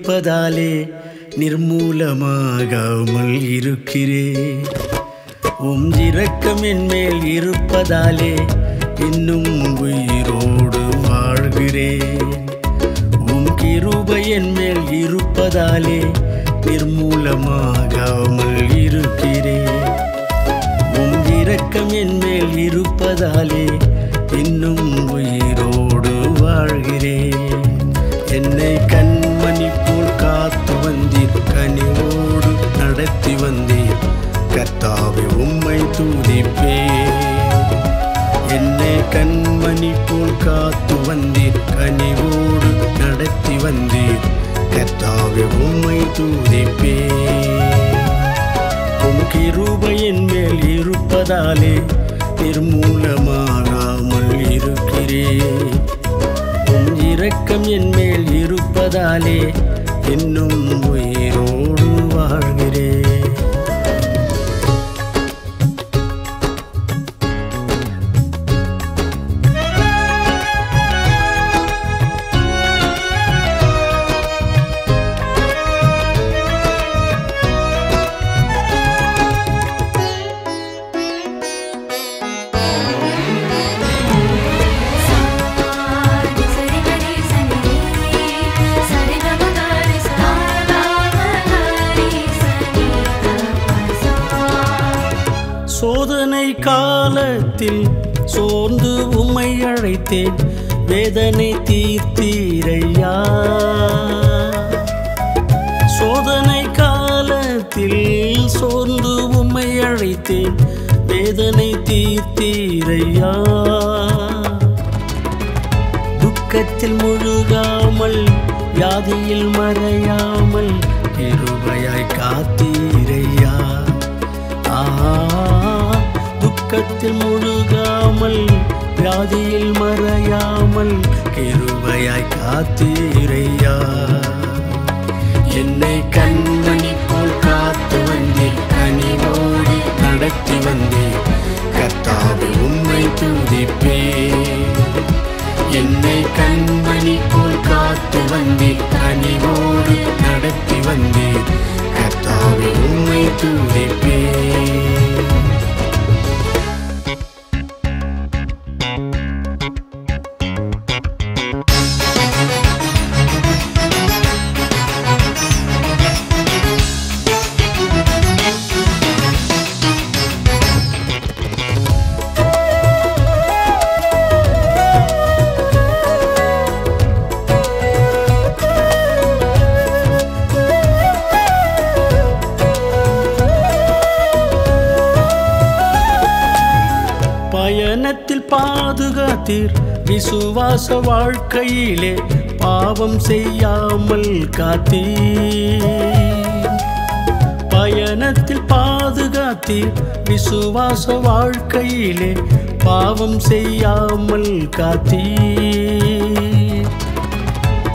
இருப்பதாலே நிர்மூலமாகாமல் இருக்கிறேன். உம் இரக்கம் என் மேல் இருப்பதாலே இன்னும் உயிரோடு வாழ்கிறேன். உம் கிருபை என் மேல் இருப்பதாலே நிர்மூலமாகாமல் இருக்கிறேன். உம் இரக்கம் என் மேல் இருப்பதாலே இன்னும் உயிரோடு வாழ்கிறேன். என்னை கண்மணி போல் காத்து வந்தீர், கனிவோடு நடத்தி வந்தீர், கர்த்தாவே உம்மை துதிப்பேன். என்னை கண்மணி போல் காத்து வந்தீர், கனிவோடு நடத்தி வந்தீர், கர்த்தாவே உம்மை துதிப்பேன். உம் கிருபை என் மேல் இருப்பதாலே நிர்மூலமாகாமல் இருக்கிறேன். உம் இரக்கம் என் மேல் இருப்பதாலே இன்னும் உயிரோடு வாழ்கிறேன். சோதனை காலத்தில் சோர்ந்து உம்மை அழைத்தேன், வேதனை தீர்த்தீரையா. சோதனை காலத்தில் சோர்ந்து உம்மை அழைத்தேன், வேதனை தீர்த்தீரையா. துக்கத்தில் முழுகாமல் வியாதியில் மறையாமல் கிருபையாய் காத்தீரையா. துக்கத்தில் முழுகாமல் வியாதியில் மறையாமல் கிருபையாய் காத்தீரையா. என்னை கண்மணி போல் காத்து வந்தீர், கனிவோடு நடத்தி வந்தீர், கர்த்தாவே உம்மை துதிப்பேன். என்னை கண்மணி போல் காத்து வந்தீர், கனிவோடு நடத்தி வந்தீர், கர்த்தாவே உம்மை துதிப்பேன். பயணத்தில் பாதுகாத்தீர், விசுவாச வாழ்க்கையிலே பாவம் செய்யாமல் காத்தீர். பயணத்தில் பாதுகாத்தீர், விசுவாச வாழ்க்கையிலே பாவம் செய்யாமல் காத்தீர்.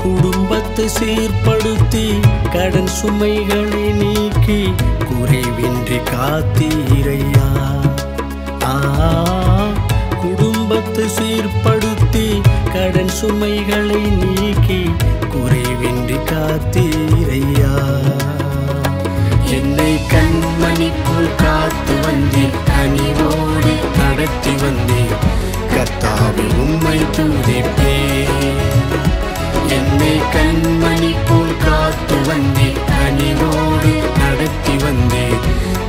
குடும்பத்தை சீர்படுத்தி கடன் சுமைகளை நீக்கி குறைவின்றி காத்தீரையா. குடும்பத்தை சீர்படுத்தி கடன் சுமைகளை நீக்கி குறைவின்றி காத்தீரையா. என்னை கண்மணி போல் காத்து வந்தீர், கனிவோடு நடத்தி வந்தீர், கர்த்தாவே உம்மை துதிப்பேன். என்னை கண்மணி போல் காத்து வந்தீர், கனிவோடு நடத்தி வந்தீர்,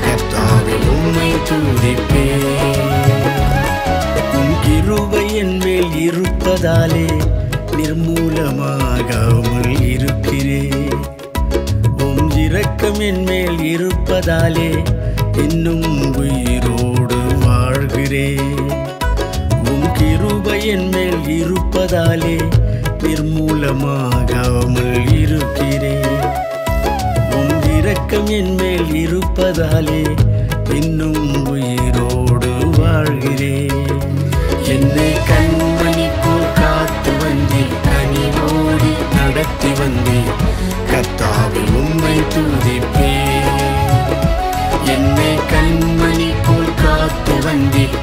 கர்த்தாவே உம்மை துதிப்பேன். உம் கிருபை என் மேல் இருப்பதாலே நிர்மூலமாகாமல் இருக்கிறேன். உம் இரக்கம் என் மேல் இருப்பதாலே இன்னும் உயிரோடு வாழ்கிறேன். உம் கிருபை என் மேல் இருப்பதாலே நிர்மூலமாகாமல் இருக்கிறேன். உம் இரக்கம் என் மேல் இருப்பதாலே இன்னும் உயிரோடு வாழ்கிறேன். என்னை கண்மணி போல் காத்து வந்தீர், கனிவோடு நடத்தி வந்தீர், கர்த்தாவே உம்மை துதிப்பேன். என்னை கண்மணி போல் காத்து வந்தீர்,